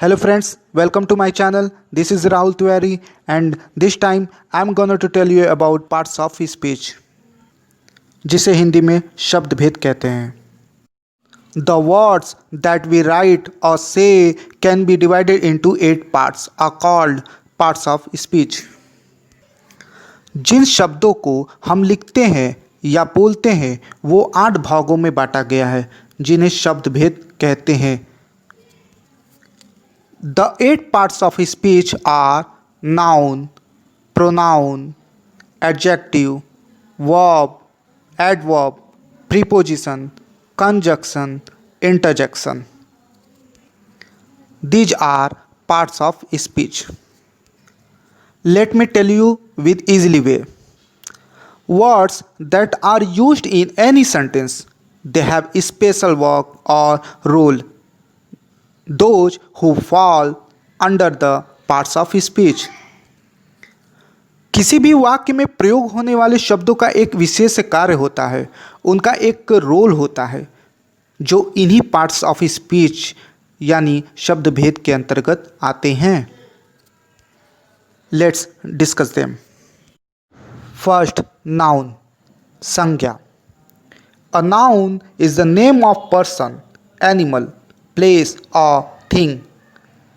Hello friends, welcome to my channel. This is Rahul Tiwari and this time I'm gonna to tell you about parts of speech जिसे हिंदी में शब्द भेद कहते हैं. The words that we write or say can be divided into 8 parts are called parts of speech. जिन शब्दों को हम लिखते हैं या बोलते हैं वो 8 भागों में बांटा गया है जिन्हें शब्द भेद कहते हैं. The 8 parts of speech are noun, pronoun, adjective, verb, adverb, preposition, conjunction, interjection. These are parts of speech. Let me tell you with easily way. Words that are used in any sentence, they have a special work or role. Those who fall under the parts of speech. किसी भी वाक्य में प्रयोग होने वाले शब्दों का एक विशेष कार्य होता है, उनका एक रोल होता है जो इन्हीं पार्ट्स ऑफ स्पीच यानी शब्द भेद के अंतर्गत आते हैं. Let's discuss them. First, noun, संज्ञा. A noun is the name of person, animal, place or thing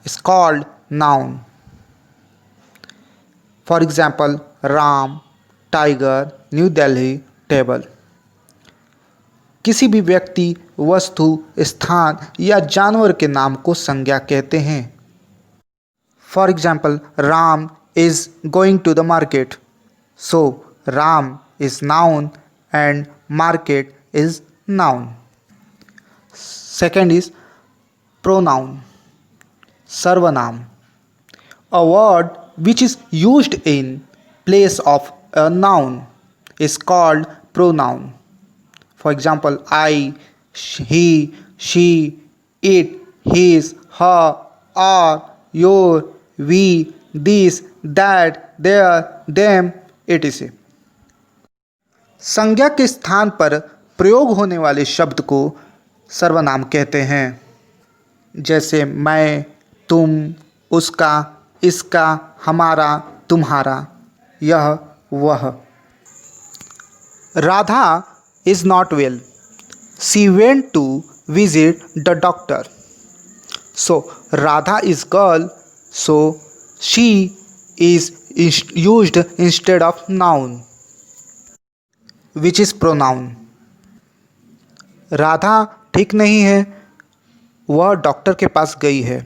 is called noun. For example, Ram, tiger, New Delhi, table. किसी भी व्यक्ति, वस्तु, स्थान या जानवर के नाम को संज्ञा कहते हैं. For example, Ram is going to the market. So, Ram is noun and market is noun. Second is pronoun, sarvanam, a word which is used in place of a noun is called pronoun. For example, I, he, she, it, his, her, our, your, we, this, that, their, them, etc. संज्ञा के स्थान पर प्रयोग होने वाले शब्द को सर्वनाम कहते हैं. जैसे मैं, तुम, उसका, इसका, हमारा, तुम्हारा, यह, वह. Radha is not well. She went to visit the doctor. So Radha is girl, so she is used instead of noun, which is pronoun. Radha ठीक नहीं है, वह डॉक्टर के पास गई है.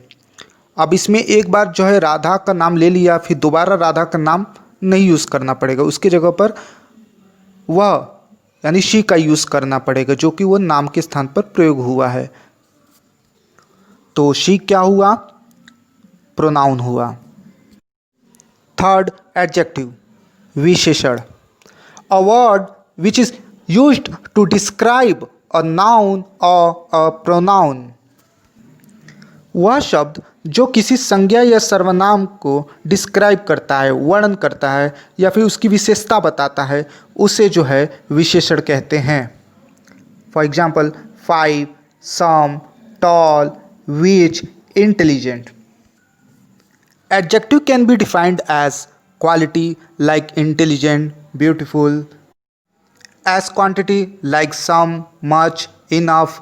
अब इसमें एक बार जो है राधा का नाम ले लिया, फिर दोबारा राधा का नाम नहीं यूज़ करना पड़ेगा. उसकी जगह पर वह यानी शी का यूज़ करना पड़ेगा जो कि वो नाम के स्थान पर प्रयोग हुआ है. तो शी क्या हुआ? प्रोनाउन हुआ. थर्ड, एडजेक्टिव, विशेषण. A word which is used to describe a noun और अ प्रोनाउन. वह शब्द जो किसी संज्ञा या सर्वनाम को डिस्क्राइब करता है, वर्णन करता है या फिर उसकी विशेषता बताता है, उसे जो है विशेषण कहते हैं. For example, five, some, tall, which, intelligent. Adjective can be defined as quality like intelligent, beautiful. As quantity like some, much, enough.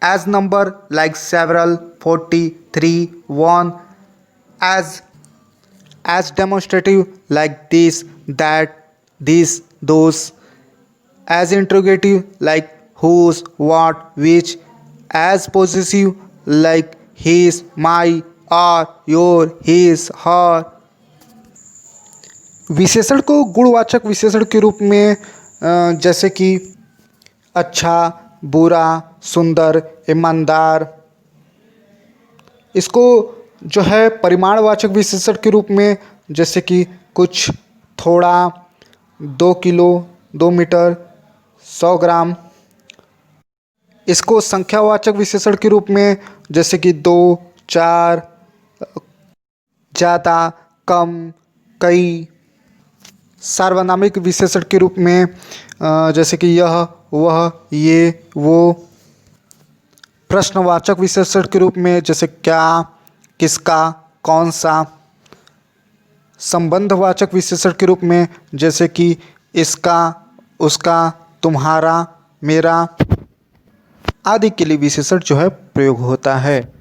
As number like several, 40, 3, 1. As demonstrative like this, that, this, those. As interrogative like whose, what, which. As possessive like his, my, our, your, his, her. विशेषण को गुणवाचक विशेषण के रूप में जैसे कि अच्छा, बुरा, सुंदर, ईमानदार. इसको जो है परिमाणवाचक विशेषण के रूप में जैसे कि कुछ, थोड़ा, 2 किलो, 2 मीटर, 100 ग्राम. इसको संख्यावाचक विशेषण के रूप में जैसे कि 2, 4, ज़्यादा, कम, कई. सार्वनामिक विशेषण के रूप में जैसे कि यह, वह, ये, वो. प्रश्नवाचक विशेषण के रूप में जैसे क्या, किसका, कौन सा। संबंधवाचक विशेषण के रूप में जैसे कि इसका, उसका, तुम्हारा, मेरा आदि के लिए विशेषण जो है प्रयोग होता है।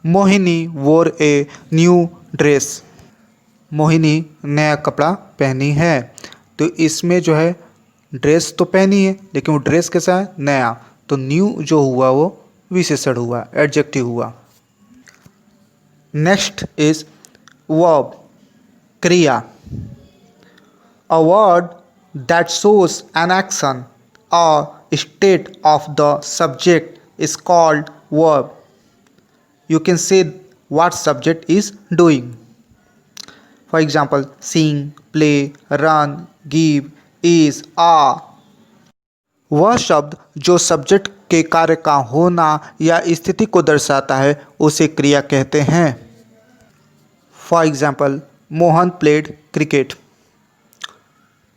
मोहिनी वोर ए न्यू ड्रेस। मोहिनी नया कपड़ा पहनी है। तो इसमें जो है ड्रेस तो पहनी है लेकिन वो ड्रेस कैसा है, नया। तो न्यू जो हुआ वो विशेषण हुआ, एडजेक्टिव हुआ। नेक्स्ट इज वर्ब, क्रिया। अ word that shows an action or state of the subject is called verb. You can say what subject is doing. For example, sing, play, run, give, is, are. वह शब्द जो subject के कार्य का होना या स्थिति को दर्शाता है उसे क्रिया कहते हैं। For example, Mohan played cricket.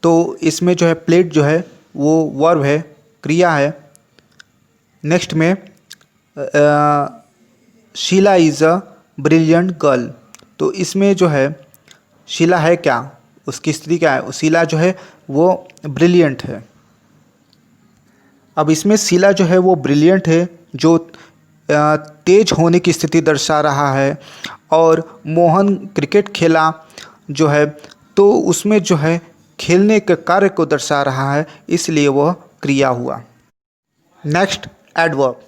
तो इसमें जो है प्लेड जो है वो वर्ब है, क्रिया है। नेक्स्ट में Sheela is a brilliant girl. तो इसमें जो है शीला है क्या, उसकी स्थिति क्या है, शीला जो है वो ब्रिलियंट है। अब इसमें शीला जो है वो ब्रिलियंट है, जो तेज होने की स्थिति दर्शा रहा है। और मोहन क्रिकेट खेला जो है तो उसमें जो है खेलने के कार्य को दर्शा रहा है, इसलिए वह क्रिया हुआ। नेक्स्ट एडवर्ब,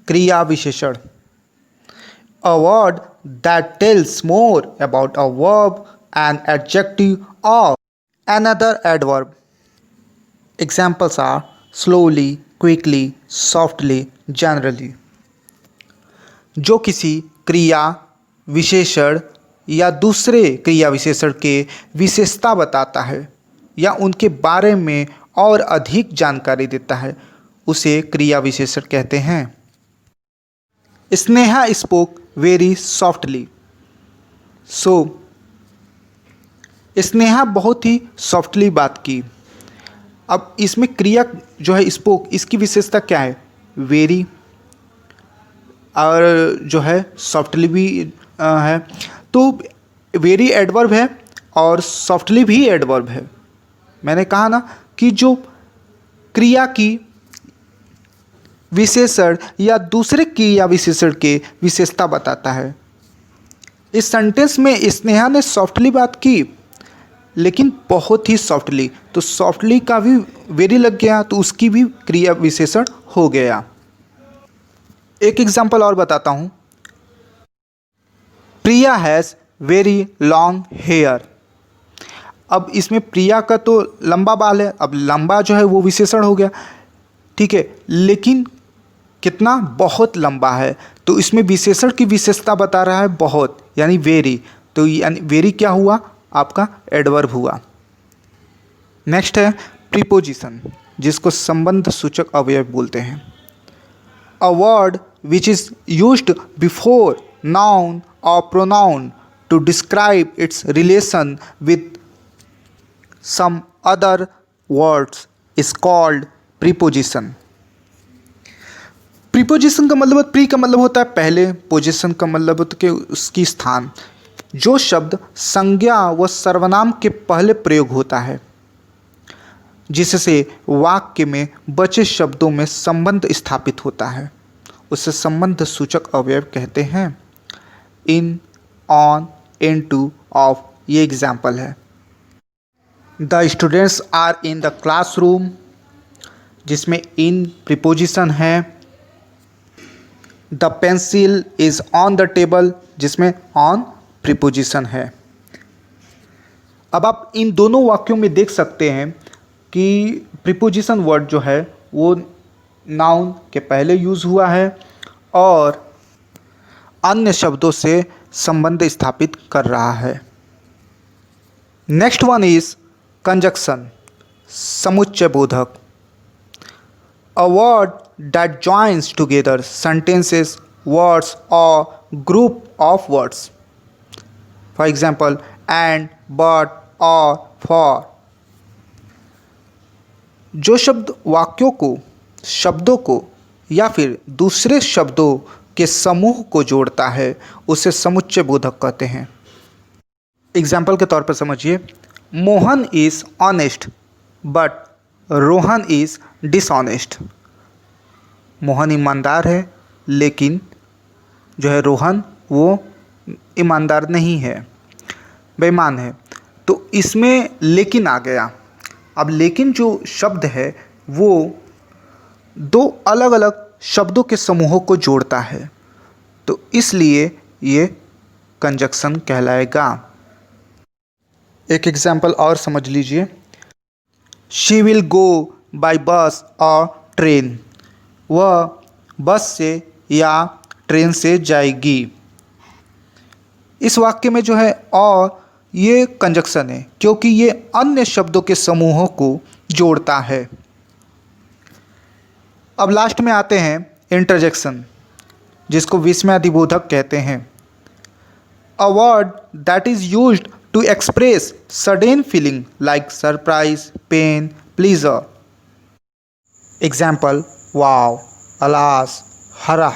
क्रिया विशेषण। A word that tells more about a verb an adjective or another adverb. Examples are slowly, quickly, softly, generally. जो किसी क्रिया विशेषण या दूसरे क्रिया विशेषण के विशेषता बताता है या उनके बारे में और अधिक जानकारी देता है उसे क्रिया विशेषण कहते हैं। Sneha spoke very softly. So Sneha बहुत ही सॉफ्टली बात की। अब इसमें क्रिया जो है स्पोक, इसकी विशेषता क्या है, वेरी, और जो है सॉफ्टली भी है। तो वेरी एडवर्ब है और सॉफ्टली भी एडवर्ब है। मैंने कहा ना कि जो क्रिया की विशेषण या दूसरे क्रिया विशेषण के विशेषता बताता है। इस सेंटेंस में स्नेहा ने सॉफ्टली बात की लेकिन बहुत ही सॉफ्टली, तो सॉफ्टली का भी वेरी लग गया तो उसकी भी क्रिया विशेषण हो गया। एक एग्जांपल और बताता हूँ। प्रिया हैज़ वेरी लॉन्ग हेयर। अब इसमें प्रिया का तो लंबा बाल है, अब लंबा जो है वो विशेषण हो गया, ठीक है, लेकिन कितना, बहुत लंबा है। तो इसमें विशेषण की विशेषता बता रहा है बहुत, यानी वेरी। तो यानी वेरी क्या हुआ, आपका एडवर्ब हुआ। नेक्स्ट है प्रीपोजिशन, जिसको संबंध सूचक अवयव बोलते हैं। A word which is used before noun or pronoun to describe its relation with some other words is called preposition. Preposition का मतलब, प्री का मतलब होता है पहले, पोजिशन का मतलब होता है कि उसकी स्थान। जो शब्द संज्ञा व सर्वनाम के पहले प्रयोग होता है जिससे वाक्य में बचे शब्दों में संबंध स्थापित होता है, उसे संबंध सूचक अवयव कहते हैं। इन, ऑन, इनटू, ऑफ, ये एग्जाम्पल है। The students are in the classroom, जिसमें इन प्रीपोजिशन है। The pencil is on the table, जिसमें ऑन प्रीपोजिशन है। अब आप इन दोनों वाक्यों में देख सकते हैं कि प्रीपोजिशन वर्ड जो है वो नाउन के पहले यूज़ हुआ है और अन्य शब्दों से संबंध स्थापित कर रहा है। नेक्स्ट वन इज कंजक्शन, समुच्चय बोधक। A word that joins together sentences, words or group of words. For example and, but, or, for. जो शब्द वाक्यों को, शब्दों को या फिर दूसरे शब्दों के समूह को जोड़ता है उसे समुच्चय बोधक कहते हैं। एग्जाम्पल के तौर पर समझिए, Mohan is honest but Rohan is dishonest. Mohan ईमानदार है लेकिन जो है रोहन वो ईमानदार नहीं है, बेईमान है। तो इसमें लेकिन आ गया। अब लेकिन जो शब्द है वो दो अलग अलग शब्दों के समूहों को जोड़ता है, तो इसलिए ये कंजक्शन कहलाएगा। एक एग्जाम्पल और समझ लीजिए, शी विल गो बाय बस और ट्रेन। वह बस से या ट्रेन से जाएगी। इस वाक्य में जो है और ये कंजक्शन है क्योंकि ये अन्य शब्दों के समूहों को जोड़ता है। अब लास्ट में आते हैं इंटरजेक्शन, जिसको विस्मयादिबोधक कहते हैं। A word that is used to express sudden feeling like surprise, pain, pleasure. Example, wow, alas, hurrah.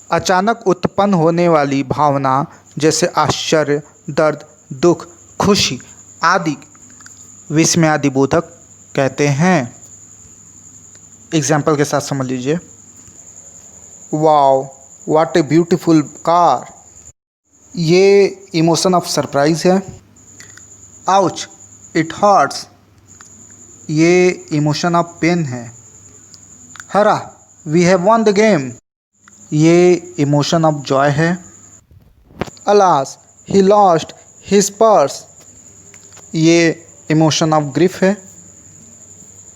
अचानक उत्पन्न होने वाली भावना जैसे आश्चर्य, दर्द, दुख, खुशी आदि विस्मयादिबोधक कहते हैं। एग्जाम्पल के साथ समझ लीजिए, wow, what a beautiful car. ये इमोशन ऑफ सरप्राइज है। Ouch, it hurts. ये इमोशन ऑफ पेन है। Hurrah, we have won the game. ये इमोशन ऑफ जॉय है। Alas, he lost his purse. ये इमोशन ऑफ ग्रीफ है।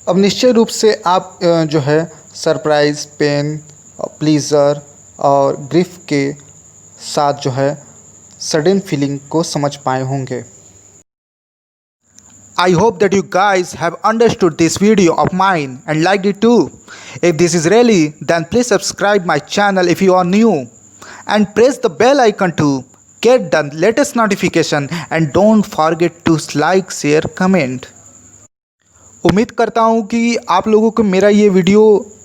अब निश्चय रूप से आप जो है सरप्राइज, पेन, प्लीज़र और ग्रीफ के साथ जो है सडन फीलिंग को समझ पाए होंगे। I hope that you guys have understood this video of mine and liked it too. If this is really, then please subscribe my channel if you are new and press the bell icon to get the latest notification and don't forget to like, share, comment. उम्मीद करता हूँ कि आप लोगों को मेरा ये video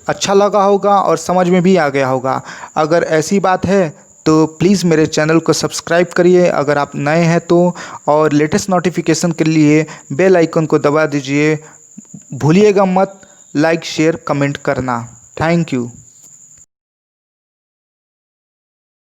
अच्छा लगा होगा और समझ में भी आ गया होगा। अगर ऐसी बात है तो प्लीज़ मेरे चैनल को सब्सक्राइब करिए अगर आप नए हैं तो, और लेटेस्ट नोटिफिकेशन के लिए बेल आइकन को दबा दीजिए। भूलिएगा मत लाइक, शेयर, कमेंट करना। Thank you.